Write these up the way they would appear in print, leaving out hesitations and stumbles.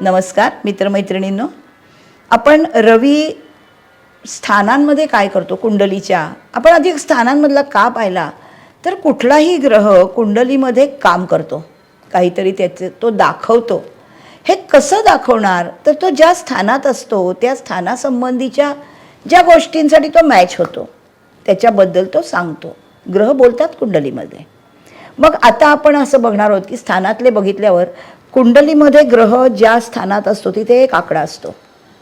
नमस्कार मित्रमैत्रिणींनो, आपण रवी स्थानांमध्ये काय करतो कुंडलीच्या, आपण अधिक स्थानांमधला का पाहिला तर कुठलाही ग्रह कुंडलीमध्ये काम करतो, काहीतरी त्याचे तो दाखवतो. हे कसं दाखवणार तर तो ज्या स्थानात असतो त्या स्थानासंबंधीच्या ज्या गोष्टींसाठी तो मॅच होतो त्याच्याबद्दल तो सांगतो. ग्रह बोलतात कुंडलीमध्ये. मग आता आपण असं बघणार आहोत की स्थानातले बघितल्यावर कुंडलीमध्ये ग्रह ज्या स्थानात असतो तिथे एक आकडा असतो.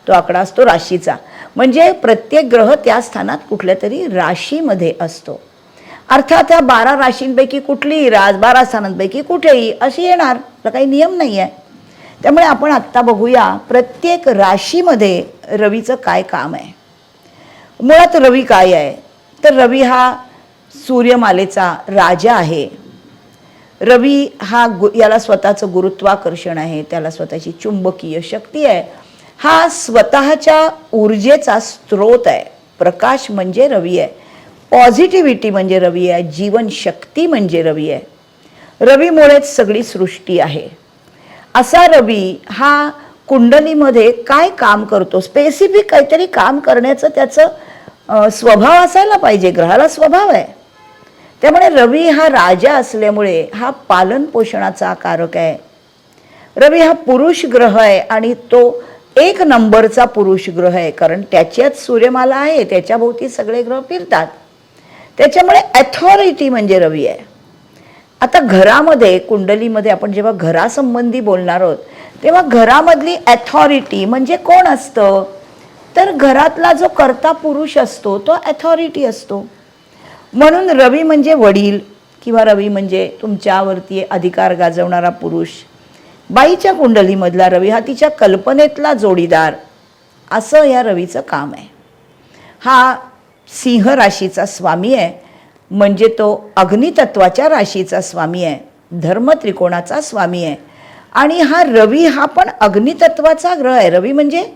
तो आकडा असतो राशीचा. म्हणजे प्रत्येक ग्रह त्या स्थानात कुठल्या तरी राशीमध्ये असतो. अर्थात त्या 12 राशींपैकी कुठलीही रास 12 स्थानांपैकी कुठेही अशी येणार, काही नियम नाही आहे. त्यामुळे आपण आत्ता बघूया प्रत्येक राशीमध्ये रवीचं काय काम आहे. मुळात रवी काय आहे तर रवी हा सूर्यमालेचा राजा आहे. रवी हा याला स्वतःचं गुरुत्वाकर्षण आहे, त्याला स्वतःची चुंबकीय शक्ती आहे. हा स्वतःच्या ऊर्जेचा स्रोत आहे. प्रकाश म्हणजे रवी आहे, पॉझिटिव्हिटी म्हणजे रवी आहे, जीवनशक्ती म्हणजे रवी आहे. रवीमुळेच सगळी सृष्टी आहे. असा रवी हा कुंडलीमध्ये काय काम करतो, स्पेसिफिक काहीतरी काम करण्याचं त्याचं स्वभाव असायला पाहिजे. ग्रहाला स्वभाव आहे. त्यामुळे रवी हा राजा असल्यामुळे हा पालन पोषणाचा कारक आहे. रवी हा पुरुष ग्रह आहे आणि तो 1 नंबरचा पुरुष ग्रह आहे, कारण त्याच्यात सूर्यमाला आहे, त्याच्या भोवती सगळे ग्रह फिरतात. त्याच्यामुळे अथॉरिटी म्हणजे रवी आहे. आता घरामध्ये कुंडलीमध्ये आपण जेव्हा घरासंबंधी बोलणार आहोत तेव्हा घरामधली अथॉरिटी म्हणजे कोण असतं तर घरातला जो कर्ता पुरुष असतो तो अथॉरिटी असतो. म्हणून रवी म्हणजे वडील किंवा रवी म्हणजे तुमच्यावरती अधिकार गाजवणारा पुरुष. बाईच्या कुंडलीमधला रवी हा तिच्या कल्पनेतला जोडीदार, असं या रवीचं काम आहे. हा सिंह राशीचा स्वामी आहे, म्हणजे तो अग्नितत्वाच्या राशीचा स्वामी आहे, धर्म त्रिकोणाचा स्वामी आहे. आणि हा रवी हा पण अग्नितत्वाचा ग्रह आहे. रवी म्हणजे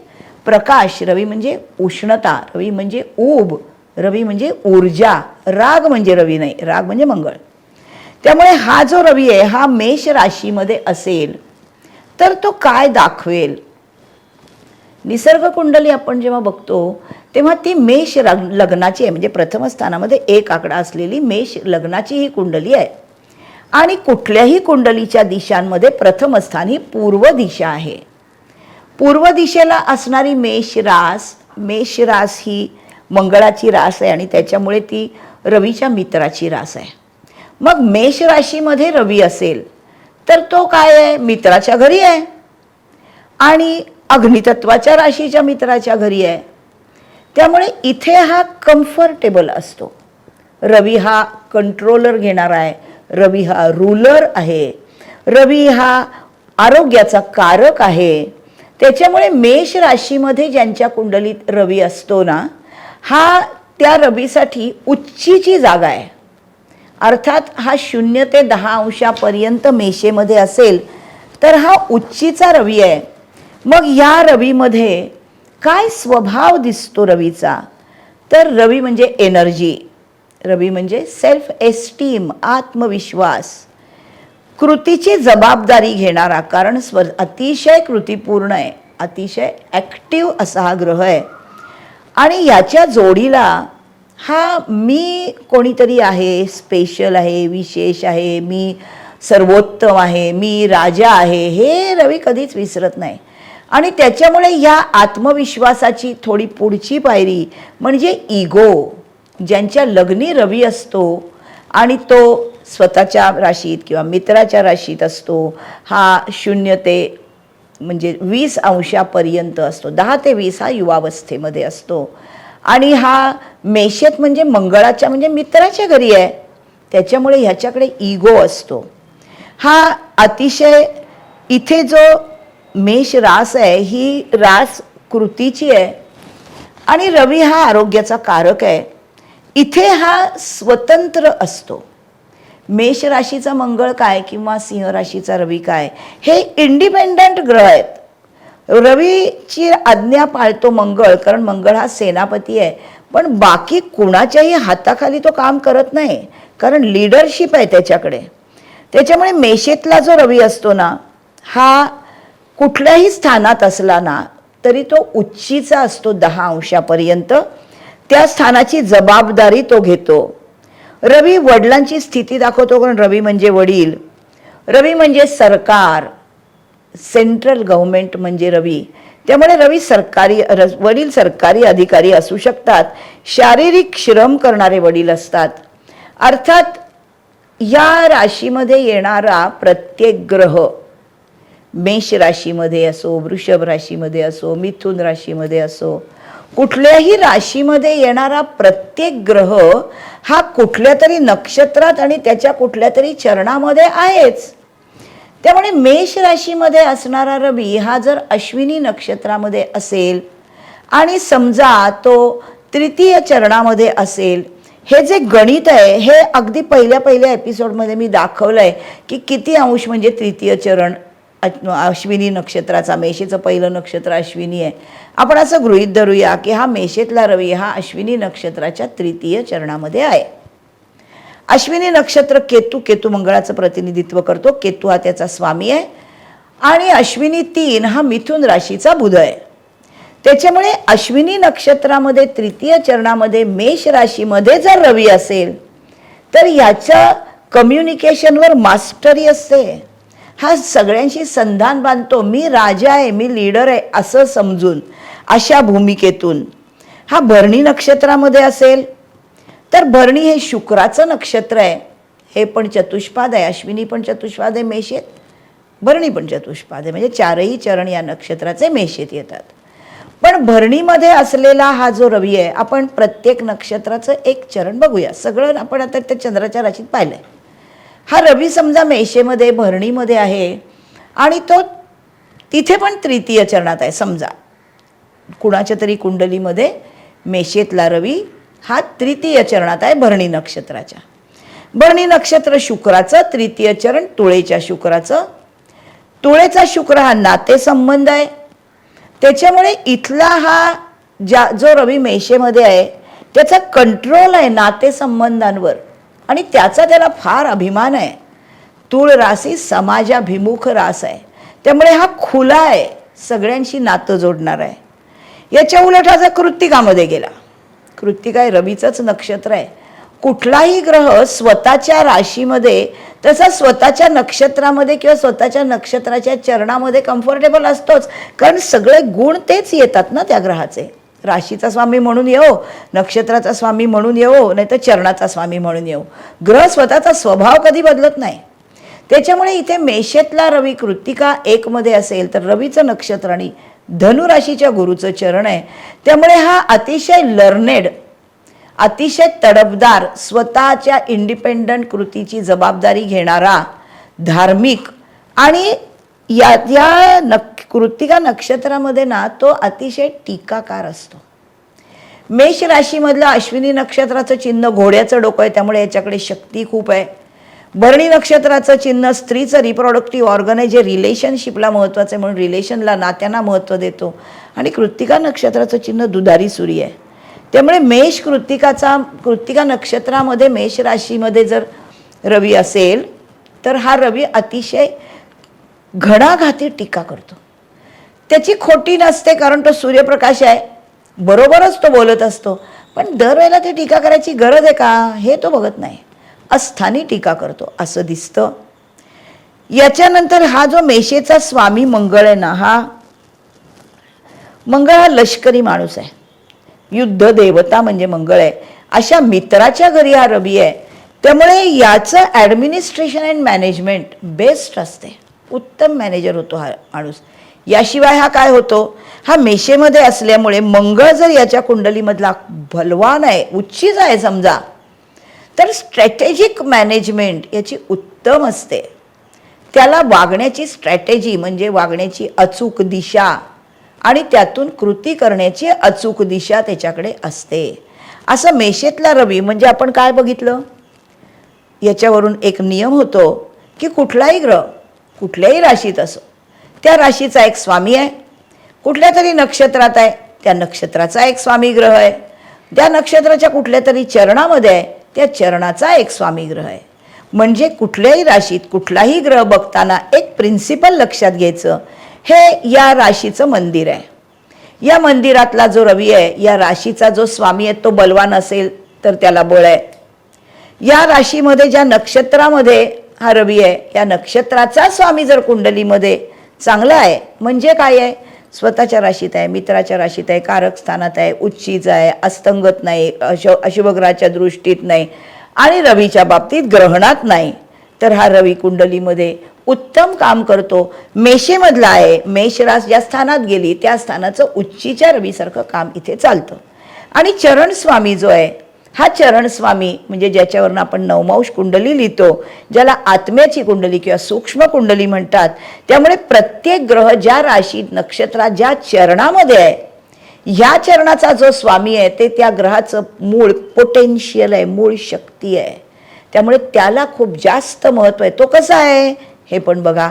प्रकाश, रवी म्हणजे उष्णता, रवी म्हणजे ऊब, रवी म्हणजे ऊर्जा. राग म्हणजे रवी नाही, राग म्हणजे मंगळ. त्यामुळे हा जो रवी आहे हा मेष राशीमध्ये असेल तर तो काय दाखवेल. निसर्ग कुंडली आपण जेव्हा बघतो तेव्हा ती मेष लग्नाची आहे, म्हणजे प्रथम स्थानामध्ये 1 आकडा असलेली मेष लग्नाची ही कुंडली आहे. आणि कुठल्याही कुंडलीच्या दिशांमध्ये प्रथम स्थान ही पूर्व दिशा आहे. पूर्व दिशेला असणारी मेष रास ही मंगळाची रास आहे आणि त्याच्यामुळे ती रवीच्या मित्राची रास आहे. मग मेष राशीमध्ये रवी असेल तर तो काय आहे, मित्राच्या घरी आहे आणि अग्नितत्वाच्या राशीच्या मित्राच्या घरी आहे. त्यामुळे इथे हा कम्फर्टेबल असतो. रवी हा कंट्रोलर घेणारा आहे, रवी हा रूलर आहे, रवी हा आरोग्याचा कारक आहे. त्याच्यामुळे मेष राशीमध्ये ज्यांच्या कुंडलीत रवी असतो ना, हा त्या रवीसाठी उच्चीची जागा आहे. अर्थात हा 0 ते 10 अंशापर्यंत मेषेमध्ये असेल तर हा उच्चीचा रवी आहे. मग या रवीमध्ये काय स्वभाव दिसतो रवीचा तर रवी म्हणजे एनर्जी, रवी म्हणजे सेल्फ एस्टीम, आत्मविश्वास, कृतीची जबाबदारी घेणारा, कारण अतिशय कृतीपूर्ण आहे, अतिशय ॲक्टिव्ह असा हा ग्रह आहे. आणि याच्या जोडीला हा मी कोणीतरी आहे, स्पेशल आहे, विशेष आहे, मी सर्वोत्तम आहे, मी राजा आहे, हे रवी कधीच विसरत नाही. आणि त्याच्यामुळे या आत्मविश्वासाची थोडी पुढची पायरी म्हणजे इगो. ज्यांच्या लग्नी रवी असतो आणि तो स्वतःच्या राशीत किंवा मित्राच्या राशीत असतो, हा 0 ते म्हणजे 20 अंशापर्यंत असतो, 10 ते 20 हा युवावस्थेमध्ये असतो. आणि हा मेषेत म्हणजे मंगळाच्या म्हणजे मित्राच्या घरी आहे, त्याच्यामुळे ह्याच्याकडे इगो असतो. हा अतिशय इथे जो मेष रास आहे ही रास कृतीची आहे आणि रवी हा आरोग्याचा कारक आहे. इथे हा स्वतंत्र असतो. मेष राशीचा मंगळ काय किंवा सिंह राशीचा रवी काय, हे इंडिपेंडंट ग्रह आहेत. रवीची आज्ञा पाळतो मंगळ, कारण मंगळ हा सेनापती आहे, पण बाकी कुणाच्याही हाताखाली तो काम करत नाही, कारण लीडरशिप आहे त्याच्याकडे. त्याच्यामुळे मेषेतला जो रवी असतो ना, हा कुठल्याही स्थानात असला ना तरी तो उच्चीचा असतो 10 अंशापर्यंत, त्या स्थानाची जबाबदारी तो घेतो. रवी वडिलांची स्थिती दाखवतो, कारण रवी म्हणजे वडील, रवी म्हणजे सरकार, सेंट्रल गव्हर्नमेंट म्हणजे रवी. त्यामुळे रवी वडील सरकारी अधिकारी असू शकतात, शारीरिक श्रम करणारे वडील असतात. अर्थात या राशीमध्ये येणारा प्रत्येक ग्रह, मेष राशीमध्ये असो, वृषभ राशीमध्ये असो, मिथुन राशीमध्ये असो, कुठल्याही राशीमध्ये येणारा प्रत्येक ग्रह हा कुठल्या तरी नक्षत्रात आणि त्याच्या कुठल्या तरी चरणामध्ये आहेच. त्यामुळे मेष राशीमध्ये असणारा रवी हा जर अश्विनी नक्षत्रामध्ये असेल आणि समजा तो तृतीय चरणामध्ये असेल, हे जे गणित आहे हे अगदी पहिल्या एपिसोडमध्ये मी दाखवलंय की किती अंश म्हणजे तृतीय चरण अश्विनी नक्षत्राचा. मेषेचं पहिलं नक्षत्र अश्विनी आहे. आपण असं गृहीत धरूया की हा मेषेतला रवी हा अश्विनी नक्षत्राच्या तृतीय चरणामध्ये आहे. अश्विनी नक्षत्र केतू मंगळाचं प्रतिनिधित्व करतो. केतू हा त्याचा स्वामी आहे. आणि अश्विनी 3 हा मिथुन राशीचा बुध आहे. त्याच्यामुळे अश्विनी नक्षत्रामध्ये तृतीय चरणामध्ये मेष राशीमध्ये जर रवी असेल तर याच्या कम्युनिकेशनवर मास्टरी असते. हा सगळ्यांशी संधान बांधतो. मी राजा आहे, मी लीडर आहे असं समजून अशा भूमिकेतून. हा भरणी नक्षत्रामध्ये असेल तर भरणी हे शुक्राचं नक्षत्र आहे. हे पण चतुष्पाद आहे. अश्विनी पण चतुष्पाद आहे मेषेत, भरणी पण चतुष्पाद आहे. म्हणजे 4ही चरण या नक्षत्राचे मेषेत येतात. पण भरणीमध्ये असलेला हा जो रवी आहे, आपण प्रत्येक नक्षत्राचं एक चरण बघूया. सगळं आपण आता त्या चंद्राच्या राशीत पाहिलंय. हा रवी समजा मेषेमध्ये भरणीमध्ये आहे आणि तो तिथे पण तृतीय चरणात आहे. समजा कुणाच्या तरी कुंडलीमध्ये मेषेतला रवी हा तृतीय चरणात आहे भरणी नक्षत्राच्या. भरणी नक्षत्र शुक्राचं तृतीय चरण तुळेच्या शुक्राचं. तुळेचा शुक्र हा नातेसंबंध आहे. त्याच्यामुळे इथला हा जो रवी मेषेमध्ये आहे त्याचा कंट्रोल आहे नातेसंबंधांवर आणि त्याचा त्याला फार अभिमान आहे. तूळ राशी समाजाभिमुख रास आहे. त्यामुळे हा खुला आहे, सगळ्यांशी नातं जोडणार आहे. याच्या उलट हा जर कृत्तिकामध्ये गेला, कृत्तिका हे रवीचंच नक्षत्र आहे. कुठलाही ग्रह स्वतःच्या राशीमध्ये तसा स्वतःच्या नक्षत्रामध्ये किंवा स्वतःच्या नक्षत्राच्या चरणामध्ये कम्फर्टेबल असतोच, कारण सगळे गुण तेच येतात ना त्या ग्रहाचे. राशीचा स्वामी म्हणून येवो, नक्षत्राचा स्वामी म्हणून येवो, नाही तर चरणाचा स्वामी म्हणून येवो, ग्रह स्वतःचा स्वभाव कधी बदलत नाही. त्याच्यामुळे इथे मेषेतला रवी कृत्तिका 1 मध्ये असेल तर रवीचं नक्षत्र आणि धनुराशीच्या गुरुचं चरण आहे. त्यामुळे हा अतिशय लर्नेड, अतिशय तडफदार, स्वतःच्या इंडिपेंडंट कृतीची जबाबदारी घेणारा, धार्मिक आणि कृत्तिका नक्षत्रामध्ये ना तो अतिशय टीकाकार असतो. मेष राशीमधलं अश्विनी नक्षत्राचं चिन्ह घोड्याचं डोकं आहे, त्यामुळे याच्याकडे शक्ती खूप आहे. भरणी नक्षत्राचं चिन्ह स्त्रीचं रिप्रोडक्टिव्ह ऑर्गन आहे, जे रिलेशनशिपला महत्त्वाचं आहे म्हणून रिलेशनला, नात्यांना महत्त्व देतो. आणि कृत्तिका नक्षत्राचं चिन्ह दुधारी सूर्य आहे. त्यामुळे कृत्तिका नक्षत्रामध्ये मेष राशीमध्ये जर रवी असेल तर हा रवी अतिशय घणाघाती टीका करतो. त्याची खोटी नसते, कारण तो सूर्यप्रकाश आहे, बरोबरच तो बोलत असतो. पण दरवेळेला ती टीका करायची गरज आहे का हे तो बघत नाही, अस्थानी टीका करतो असं दिसतं. याच्यानंतर हा जो मेषेचा स्वामी मंगळ आहे ना, हा मंगळ हा लष्करी माणूस आहे, युद्ध देवता म्हणजे मंगळ आहे. अशा मित्राच्या घरी हा रवी आहे. त्यामुळे याचं ॲडमिनिस्ट्रेशन अँड मॅनेजमेंट बेस्ट असते, उत्तम मॅनेजर होतो हा माणूस. याशिवाय हा काय होतो, हा मेषेमध्ये असल्यामुळे मंगळ जर याच्या कुंडलीमधला बलवान आहे, उच्चीच आहे समजा, तर स्ट्रॅटेजिक मॅनेजमेंट याची उत्तम असते. त्याला वागण्याची स्ट्रॅटेजी म्हणजे वागण्याची अचूक दिशा आणि त्यातून कृती करण्याची अचूक दिशा त्याच्याकडे असते. असं मेषेतला रवी म्हणजे आपण काय बघितलं, याच्यावरून एक नियम होतो की कुठलाही ग्रह कुठल्याही राशीत असो, त्या राशीचा एक स्वामी आहे. कुठल्या तरी नक्षत्रात आहे, त्या नक्षत्राचा एक स्वामी ग्रह आहे. त्या नक्षत्राच्या कुठल्या तरी चरणामध्ये आहे, त्या चरणाचा एक स्वामी ग्रह आहे. म्हणजे कुठल्याही राशीत कुठलाही ग्रह बघताना एक प्रिन्सिपल लक्षात घ्यायचं हे या राशीचं मंदिर आहे. या मंदिरातला जो रवी आहे, या राशीचा जो स्वामी आहे तो बलवान असेल तर त्याला बळ आहे. या राशीमध्ये ज्या नक्षत्रामध्ये हा रवी आहे, या नक्षत्राचा स्वामी जर कुंडलीमध्ये चांगला आहे म्हणजे काय आहे, स्वतःच्या राशीत आहे, मित्राच्या राशीत आहे, कारक स्थानात आहे, उच्चीचा आहे, अस्तंगत नाही, अशुभ ग्रहाच्या दृष्टीत नाही आणि रवीच्या बाबतीत ग्रहणात नाही, तर हा रवी कुंडलीमध्ये उत्तम काम करतो. मेषेमधला आहे, मेष रास ज्या स्थानात गेली त्या स्थानाचं उच्चीच्या रवीसारखं काम इथे चालतं. आणि चरण स्वामी जो आहे, हा चरण स्वामी म्हणजे ज्याच्यावरनं आपण नवमांश कुंडली लिहितो, ज्याला आत्म्याची कुंडली किंवा सूक्ष्म कुंडली म्हणतात. त्यामुळे प्रत्येक ग्रह ज्या राशीत नक्षत्रात ज्या चरणामध्ये आहे, ह्या चरणाचा जो स्वामी आहे ते त्या ग्रहाचं मूळ पोटेन्शियल आहे, मूळ शक्ती आहे. त्यामुळे त्याला खूप जास्त महत्त्व आहे. तो कसा आहे हे पण बघा.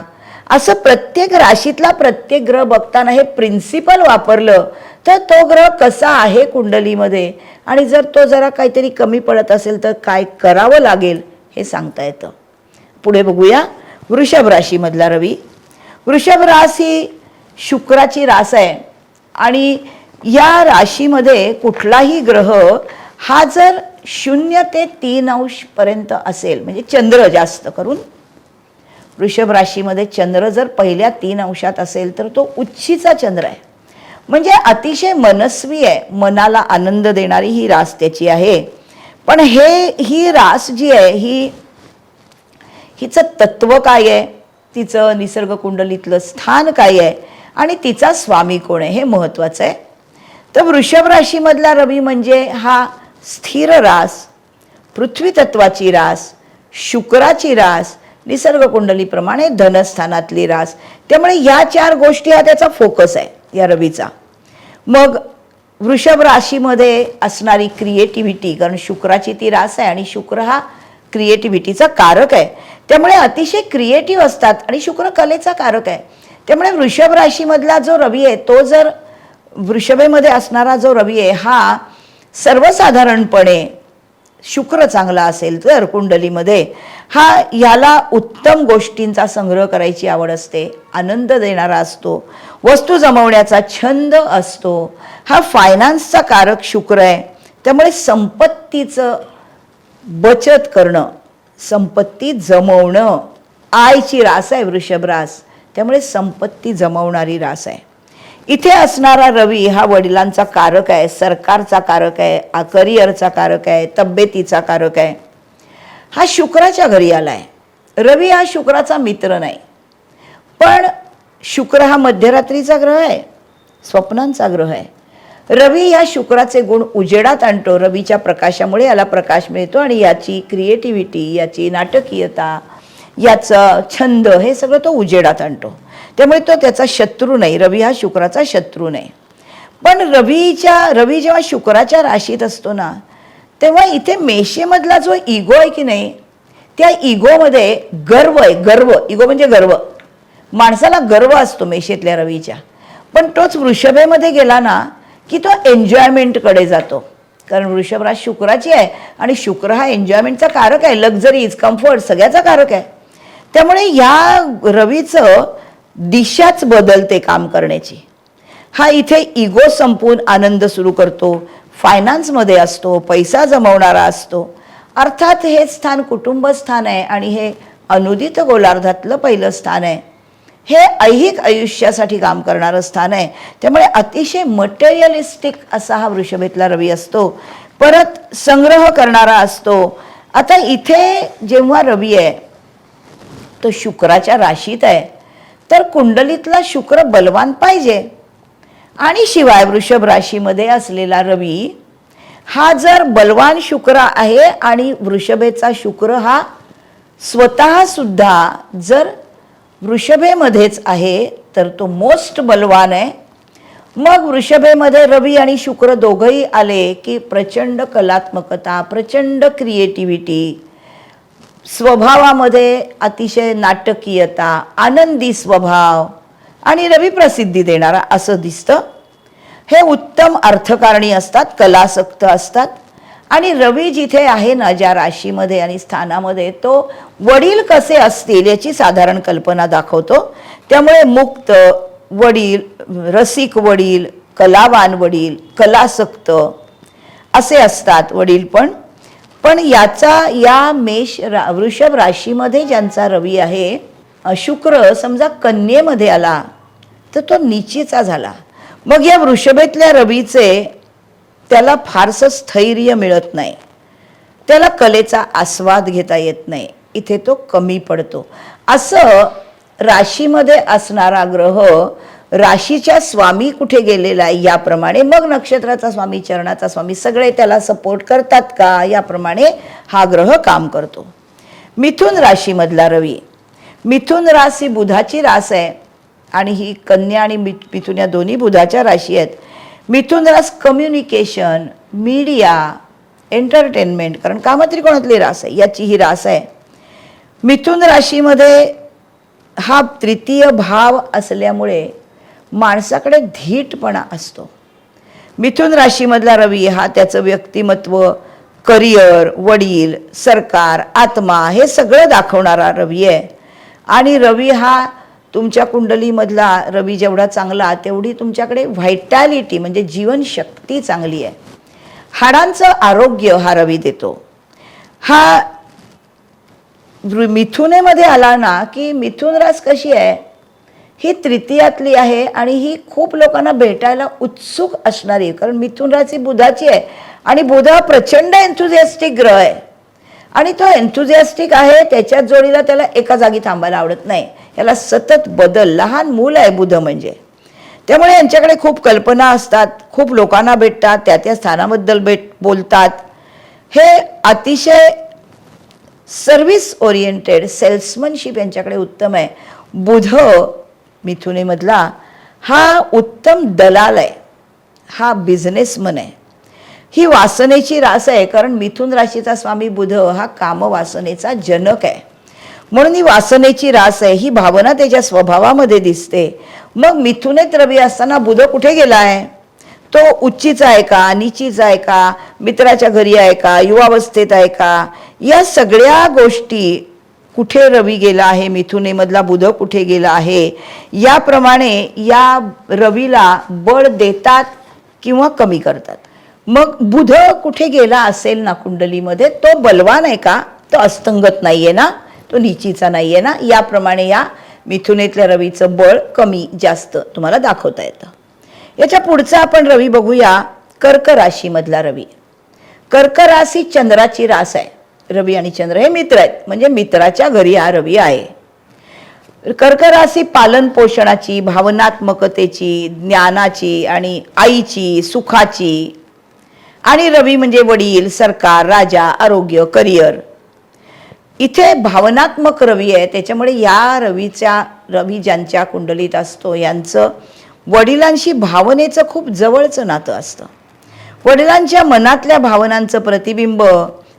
असं प्रत्येक राशीतला प्रत्येक ग्रह बघताना हे प्रिन्सिपल वापरलं तर तो ग्रह कसा आहे कुंडलीमध्ये आणि जर तो जरा काहीतरी कमी पडत असेल तर काय करावं लागेल हे सांगता येतं. पुढे बघूया वृषभ राशीमधला रवी. वृषभ रास ही शुक्राची रास आहे आणि या राशीमध्ये कुठलाही ग्रह हा जर 0 ते 3 अंश पर्यंत असेल, म्हणजे चंद्र जास्त करून वृषभ राशीमध्ये चंद्र जर पहिल्या 3 अंशात असेल तर तो उच्चीचा चंद्र आहे, म्हणजे अतिशय मनस्वी आहे, मनाला आनंद देणारी ही रास त्याची आहे. पण ही रास जी आहे हिचं तत्व काय आहे, तिचं निसर्ग कुंडलीतलं स्थान काय आहे आणि तिचा स्वामी कोण आहे हे महत्त्वाचं आहे. तर वृषभ राशीमधला रवी म्हणजे हा स्थिर रास, पृथ्वी तत्वाची रास, शुक्राची रास, निसर्ग कुंडलीप्रमाणे धनस्थानातली रास. त्यामुळे या 4 गोष्टी हा त्याचा फोकस आहे या रवीचा. मग वृषभ राशीमध्ये असणारी क्रिएटिव्हिटी, कारण शुक्राची ती रास आहे आणि शुक्र हा क्रिएटिव्हिटीचा कारक आहे, त्यामुळे अतिशय क्रिएटिव्ह असतात आणि शुक्र कलेचा कारक आहे. त्यामुळे वृषभ राशीमधला जो रवी आहे तो जर वृषभेमध्ये असणारा जो रवी आहे हा सर्वसाधारणपणे शुक्र चांगला असेल तर कुंडलीमध्ये ह्याला उत्तम गोष्टींचा संग्रह करायची आवड असते, आनंद देणारा असतो, वस्तू जमवण्याचा छंद असतो. हा फायनान्सचा कारक शुक्र आहे, त्यामुळे संपत्तीचं बचत करणं, संपत्ती जमवणं, आयची रास आहे वृषभ रास, त्यामुळे संपत्ती जमवणारी रास आहे. इथे असणारा रवी हा वडिलांचा कारक आहे, सरकारचा कारक आहे, करिअरचा कारक आहे, तब्येतीचा कारक आहे. हा शुक्राच्या घरी आलाय. रवी हा शुक्राचा मित्र नाही, पण शुक्र हा मध्यरात्रीचा ग्रह आहे, स्वप्नांचा ग्रह आहे. रवी या शुक्राचे गुण उजेडात आणतो. रवीच्या प्रकाशामुळे याला प्रकाश मिळतो आणि याची क्रिएटिव्हिटी, याची नाटकीयता, याचा छंद हे सगळं तो उजेडात आणतो. त्यामुळे तो त्याचा शत्रू नाही, रवी हा शुक्राचा शत्रू नाही. पण रवी जेव्हा शुक्राच्या राशीत असतो ना, तेव्हा इथे मेषेमधला जो इगो आहे की नाही, त्या इगोमध्ये गर्व आहे. इगो म्हणजे गर्व, माणसाला गर्व असतो मेषेतल्या रवीच्या. पण तोच वृषभेमध्ये गेला ना की तो एन्जॉयमेंटकडे जातो, कारण वृषभ रास शुक्राची आहे आणि शुक्र हा एन्जॉयमेंटचा कारक आहे, लक्झरीज, कम्फर्ट सगळ्याचा कारक आहे. त्यामुळे या रवीचं दिशाच बदलते काम करण्याची. हा इथे इगो संपून आनंद सुरू करतो, फायनान्समध्ये असतो, पैसा जमवणारा असतो. अर्थात हे स्थान कुटुंब स्थान आहे आणि हे अनुदित गोलार्धातलं पहिलं स्थान आहे. हे ऐहिक आयुष्यासाठी काम करणारं स्थान आहे. त्यामुळे अतिशय मटेरियलिस्टिक असा हा वृषभेतला रवी असतो, परत संग्रह करणारा असतो. आता इथे जेव्हा रवी आहे तो शुक्राच्या राशीत आहे, तर कुंडलीतला शुक्र बलवान पाहिजे. आणि शिवाय वृषभ राशीमध्ये असलेला रवी हा जर बलवान शुक्र आहे आणि वृषभेचा शुक्र हा स्वतः सुद्धा जर वृषभेमध्येच आहे तर तो मोस्ट बलवान आहे. मग वृषभेमध्ये रवी आणि शुक्र दोघंही आले की प्रचंड कलात्मकता, प्रचंड क्रिएटिव्हिटी, स्वभावामध्ये अतिशय नाटकीयता, आनंदी स्वभाव आणि रवी प्रसिद्धी देणारा असं दिसतं. हे उत्तम अर्थकारणी असतात, कलासक्त असतात. आणि रवी जिथे आहे ना, ज्या राशीमध्ये आणि स्थानामध्ये, तो वडील कसे असतील याची साधारण कल्पना दाखवतो. त्यामुळे मुक्त, वडील, रसिक वडील, कलावान वडील, कलासक्त असे असतात वडील. पण याचा या वृषभ राशीमध्ये ज्यांचा रवी आहे, शुक्र समजा कन्येमध्ये आला तर तो नीचीचा झाला. मग या वृषभेतल्या रवीचे त्याला फारसं स्थैर्य मिळत नाही, त्याला कलेचा आस्वाद घेता येत नाही, इथे तो कमी पडतो. असं राशीमध्ये असणारा ग्रह राशीच्या स्वामी कुठे गेलेला आहे याप्रमाणे, मग नक्षत्राचा स्वामी, चरणाचा स्वामी सगळे त्याला सपोर्ट करतात का याप्रमाणे हा ग्रह काम करतो. मिथुन राशीमधला रवी, मिथुन रास ही बुधाची रास आहे आणि ही कन्या आणि मिथुन या दोन्ही बुधाच्या राशी आहेत. मिथुन रास कम्युनिकेशन, मीडिया, एंटरटेनमेंट, कारण कामत्रिकोणातली रास आहे, याची ही रास आहे. मिथुन राशीमध्ये हा तृतीय भाव असल्यामुळे माणसाकडे धीटपणा असतो. मिथुन राशीमधला रवी हा त्याचं व्यक्तिमत्व, करिअर, वडील, सरकार, आत्मा हे सगळं दाखवणारा रवी आहे. आणि रवी हा तुमच्या कुंडलीमधला रवी जेवढा चांगला तेवढी तुमच्याकडे व्हायटॅलिटी म्हणजे जीवनशक्ती चांगली आहे. हाडांचं आरोग्य हा रवी देतो. हा मिथुनेमध्ये आला ना की मिथुन रास कशी आहे, ही तृतीयातली आहे आणि ही खूप लोकांना भेटायला उत्सुक असणारी, कारण मिथुन रास ही बुधाची आहे आणि बुध हा प्रचंड एन्थुझियास्टिक ग्रह आहे. आणि तो एन्थुझियास्टिक आहे, त्याच्यात जोडीला त्याला एका जागी थांबायला आवडत नाही, याला सतत बदल, लहान मूल आहे बुध म्हणजे. त्यामुळे यांच्याकडे खूप कल्पना असतात, खूप लोकांना भेटतात, त्या स्थानाबद्दल बोलतात. हे अतिशय सर्व्हिस ओरिएंटेड, सेल्समनशिप यांच्याकडे उत्तम आहे. बुध मिथुनेमधला हा उत्तम दलाल आहे, हा बिझनेसमन आहे. ही वासनेची रास आहे, कारण मिथुन राशीचा स्वामी बुध हा कामवासनेचा जनक आहे, म्हणून ही वासनेची रास आहे. ही भावना त्याच्या स्वभावामध्ये दिसते. मग मिथुनेत रवी असताना बुध कुठे गेला आहे, तो उच्चीचा आहे का, नीचीचा आहे का, मित्राच्या घरी आहे का, युवावस्थेत आहे का, या सगळ्या गोष्टी, कुठे रवी गेला आहे, मिथुनेमधला बुध कुठे गेला आहे, याप्रमाणे या रवीला बळ देतात किंवा कमी करतात. मग बुध कुठे गेला असेल ना कुंडलीमध्ये, तो बलवान आहे का, तो अस्तंगत नाहीये ना, तो नीचीचा नाहीये ना, याप्रमाणे या मिथुनेतल्या रवीचं बळ कमी जास्त तुम्हाला दाखवता येतं. याच्या पुढचा आपण रवी बघूया, कर्क राशीमधला रवी. कर्क राशी चंद्राची रास आहे. रवी आणि चंद्र हे मित्र आहेत, म्हणजे मित्राच्या घरी हा रवी आहे. कर्क राशी पालन पोषणाची, भावनात्मकतेची, ज्ञानाची आणि आईची, सुखाची. आणि रवी म्हणजे वडील, सरकार, राजा, आरोग्य, करिअर. इथे भावनात्मक रवी आहे, त्याच्यामुळे या रवी ज्यांच्या कुंडलीत असतो यांचं वडिलांशी भावनेचं खूप जवळचं नातं असतं. वडिलांच्या मनातल्या भावनांचं प्रतिबिंब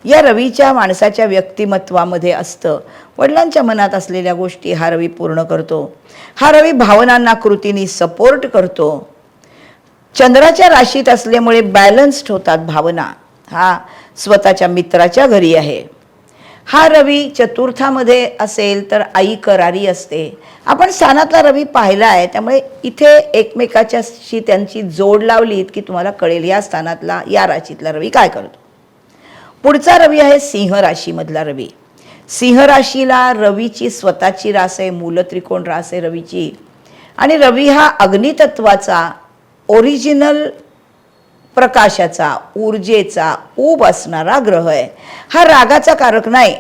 या रवीच्या माणसाच्या व्यक्तिमत्वामध्ये असतं. वडिलांच्या मनात असलेल्या गोष्टी हा रवी पूर्ण करतो. हा रवी भावनांना कृतीने सपोर्ट करतो. चंद्राच्या राशीत असल्यामुळे बॅलन्स्ड होतात भावना. हा स्वतःच्या मित्राच्या घरी आहे. हा रवी चतुर्थामध्ये असेल तर आई करारी असते. आपण स्थानातला रवी पाहिला आहे, त्यामुळे इथे एकमेकाच्याशी त्यांची जोड लावलीत की तुम्हाला कळेल या स्थानातला, या राशीतला रवी काय करतो. पुढचा रवी आहे सिंह राशीमधला रवी. सिंह राशीला रवीची स्वतःची रास आहे, मूलत्रिकोण रास आहे रवीची. आणि रवी हा अग्नितत्वाचा, ओरिजिनल प्रकाशाचा, ऊर्जेचा ऊब असणारा ग्रह आहे. हा रागाचा कारक नाही,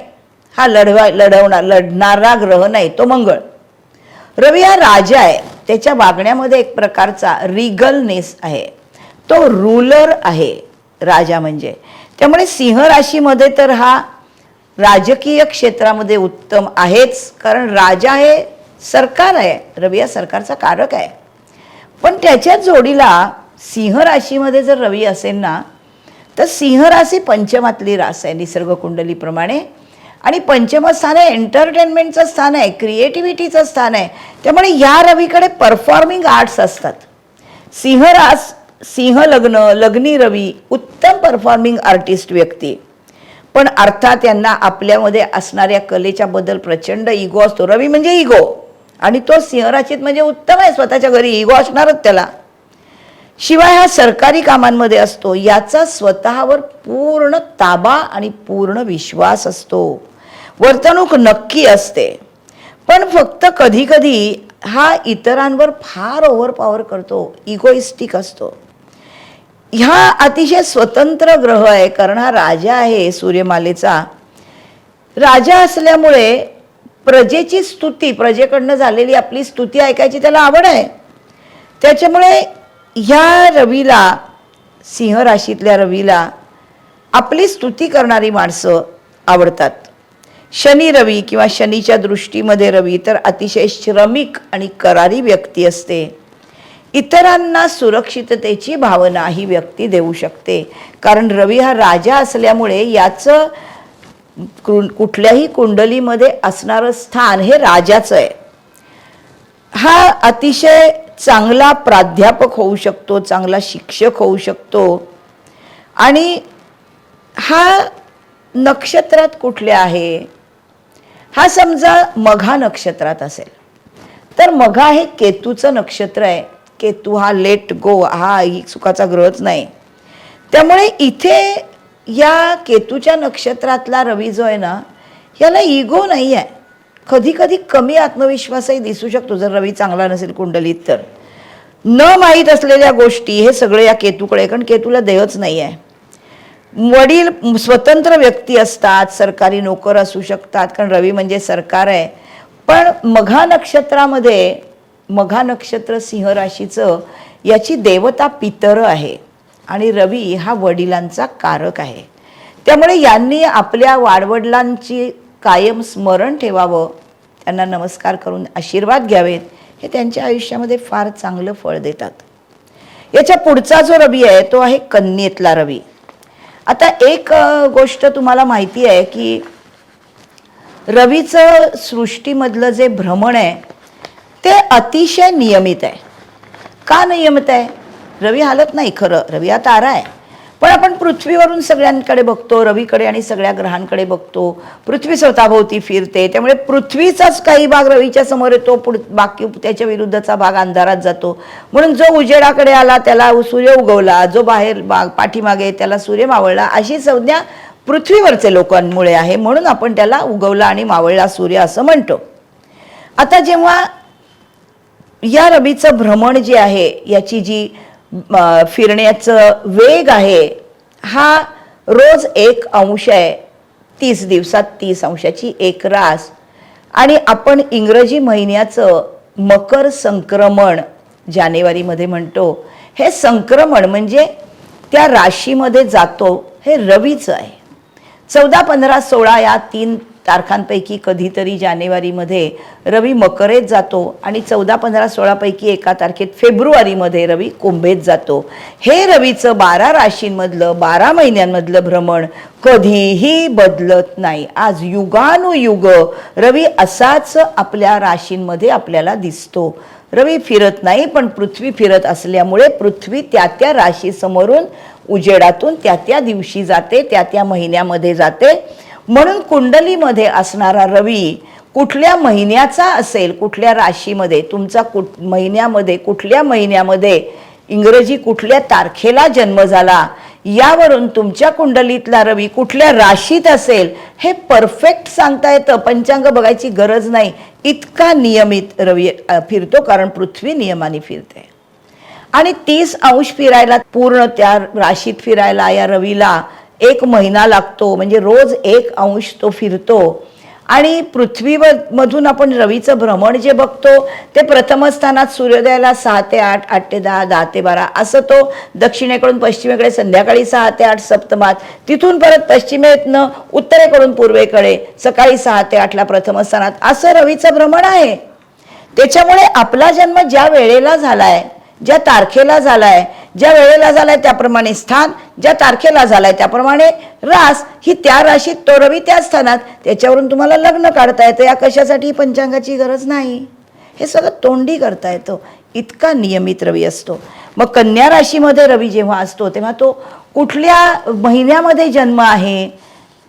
हा लढणारा ग्रह नाही, तो मंगळ. रवी हा राजा आहे, त्याच्या वागण्यामध्ये एक प्रकारचा रिगलनेस आहे, तो रूलर आहे राजा म्हणजे. त्यामुळे सिंह राशीमध्ये तर हा राजकीय क्षेत्रामध्ये उत्तम आहेच, कारण राजा हे सरकार आहे, रवी हा सरकारचा कारक आहे. पण त्याच्या जोडीला सिंह राशीमध्ये जर रवी असेल ना, तर सिंह राशी पंचमातली रास आहे निसर्ग कुंडलीप्रमाणे. आणि पंचम स्थान आहे एंटरटेनमेंटचं स्थान आहे, क्रिएटिव्हिटीचं स्थान आहे. त्यामुळे या रवीकडे परफॉर्मिंग आर्ट्स असतात. सिंह रास, सिंह लग्न, लग्नी रवी उत्तम परफॉर्मिंग आर्टिस्ट व्यक्ती. पण अर्थात यांना आपल्यामध्ये असणाऱ्या कलेच्या बद्दल प्रचंड इगो असतो. रवी म्हणजे इगो, आणि तो सिंह राशीत म्हणजे उत्तम आहे, स्वतःच्या घरी इगो असणारच त्याला. शिवाय हा सरकारी कामांमध्ये असतो, याचा स्वतःवर पूर्ण ताबा आणि पूर्ण विश्वास असतो. वर्तणूक नक्की असते, पण फक्त कधी कधी हा इतरांवर फार ओव्हरपॉवर करतो, इगोइस्टिक असतो. ह्या अतिशय स्वतंत्र ग्रह आहे, कारण हा राजा आहे सूर्यमालेचा. राजा असल्यामुळे प्रजेची स्तुती, प्रजेकडनं झालेली आपली स्तुती ऐकायची त्याला आवड आहे. त्याच्यामुळे ह्या रवीला, सिंह राशीतल्या रवीला आपली स्तुती करणारी माणसं आवडतात. शनी रवी किंवा शनीच्या दृष्टीमध्ये रवी तर अतिशय श्रमिक आणि करारी व्यक्ती असते. इतरांना सुरक्षिततेची भावना ही व्यक्ती देऊ शकते, कारण रवी हा राजा असल्यामुळे याचं कुठल्याही कुंडलीमध्ये असणारं स्थान हे राजाचं आहे. हा अतिशय चांगला प्राध्यापक होऊ शकतो, चांगला शिक्षक होऊ शकतो. आणि हा नक्षत्रात कुठल्या आहे, हा समजा मघा नक्षत्रात असेल तर मघा हे केतूचं नक्षत्र आहे. केतू हा लेट गो, हा सुखाचा ग्रहच नाही. त्यामुळे इथे या केतूच्या नक्षत्रातला रवी जो आहे ना, याला इगो नाही आहे. कधी कधी कमी आत्मविश्वासही दिसू शकतो जर रवी चांगला नसेल कुंडलीत तर. न माहीत असलेल्या गोष्टी हे सगळे या केतूकडे, कारण केतूला देहच नाही आहे. वडील स्वतंत्र व्यक्ती असतात, सरकारी नोकर असू शकतात, कारण रवी म्हणजे सरकार आहे. पण मघा नक्षत्रामध्ये, मघा नक्षत्र सिंह राशीचं, याची देवता पितर आहे आणि रवी हा वडिलांचा कारक आहे. त्यामुळे यांनी आपल्या वाडवडिलांची कायम स्मरण ठेवावं, त्यांना नमस्कार करून आशीर्वाद घ्यावेत. हे त्यांच्या आयुष्यामध्ये फार चांगलं फळ देतात. याच्या पुढचा जो रवी आहे तो आहे कन्येतला रवी. आता एक गोष्ट तुम्हाला माहिती आहे की रवीचं सृष्टीमधलं जे भ्रमण आहे ते अतिशय नियमित आहे. का नियमित आहे? रवी हालत नाही खरं, रवी हा तारा आहे. पण आपण पृथ्वीवरून सगळ्यांकडे बघतो, रवीकडे आणि सगळ्या ग्रहांकडे बघतो. पृथ्वी स्वतःभोवती फिरते, त्यामुळे पृथ्वीचाच काही भाग रवीच्या समोर येतो, बाकी त्याच्या विरुद्धचा भाग अंधारात जातो. म्हणून जो उजेडाकडे आला त्याला सूर्य उगवला, जो बाहेर पाठीमागे त्याला सूर्य मावळला, अशी संज्ञा पृथ्वीवरचे लोकांमुळे आहे. म्हणून आपण त्याला उगवला आणि मावळला सूर्य असं म्हणतो. आता जेव्हा या रवीचं भ्रमण जे आहे, याची जी फिरण्याचं वेग आहे, हा रोज 1 अंश आहे. 30 दिवसात 30 अंशाची एक रास. आणि आपण इंग्रजी महिन्याचं मकर संक्रमण जानेवारीमध्ये म्हणतो. हे संक्रमण म्हणजे त्या राशीमध्ये जातो हे रवीचं आहे. 14, 15, 16 या 3 तारखांपैकी कधीतरी जानेवारीमध्ये रवी मकरेत जातो आणि 14, 15, 16 पैकी एका तारखेत फेब्रुवारीमध्ये रवी कुंभेत जातो. हे रवीचं 12 राशींमधलं 12 महिन्यांमधलं भ्रमण कधीही बदलत नाही. आज युगानुयुग रवी असाच आपल्या राशींमध्ये आपल्याला दिसतो. रवी फिरत नाही, पण पृथ्वी फिरत असल्यामुळे पृथ्वी त्या राशीसमोरून उजेडातून त्या दिवशी जाते, त्या महिन्यामध्ये जाते. म्हणून कुंडलीमध्ये असणारा रवी कुठल्या महिन्याचा असेल, कुठल्या राशीमध्ये, तुमचा महिन्यामध्ये कुठल्या महिन्यामध्ये, इंग्रजी कुठल्या तारखेला जन्म झाला, यावरून तुमच्या कुंडलीतला रवी कुठल्या राशीत असेल हे परफेक्ट सांगता येतं. पंचांग बघायची गरज नाही, इतका नियमित रवी फिरतो, कारण पृथ्वी नियमाने फिरते. आणि 30 अंश फिरायला, पूर्ण त्या राशीत फिरायला या रवीला 1 महिना लागतो. म्हणजे रोज 1 अंश तो फिरतो. आणि पृथ्वीमधून आपण रवीचं भ्रमण जे बघतो ते प्रथम स्थानात सूर्योदयाला 6 ते 8, 8 ते 10, 10 ते 12 असं तो दक्षिणेकडून पश्चिमेकडे संध्याकाळी 6 ते 8 सप्तमात, तिथून परत पश्चिमेतनं उत्तरेकडून पूर्वेकडे सकाळी 6 ते 8ला प्रथम स्थानात, असं रवीचं भ्रमण आहे. त्याच्यामुळे आपला जन्म ज्या वेळेला झालाय, ज्या तारखेला झालाय, ज्या वेळेला झालाय त्याप्रमाणे स्थान, ज्या तारखेला झालाय त्याप्रमाणे रास, ही त्या राशीत तो रवी त्या स्थानात, त्याच्यावरून तुम्हाला लग्न काढता येतं. या कशासाठी पंचांगाची गरज नाही, हे सगळं तोंडी करता येतं, इतका नियमित रवी असतो. मग कन्या राशीमध्ये रवी जेव्हा असतो तेव्हा तो कुठल्या महिन्यामध्ये जन्म आहे,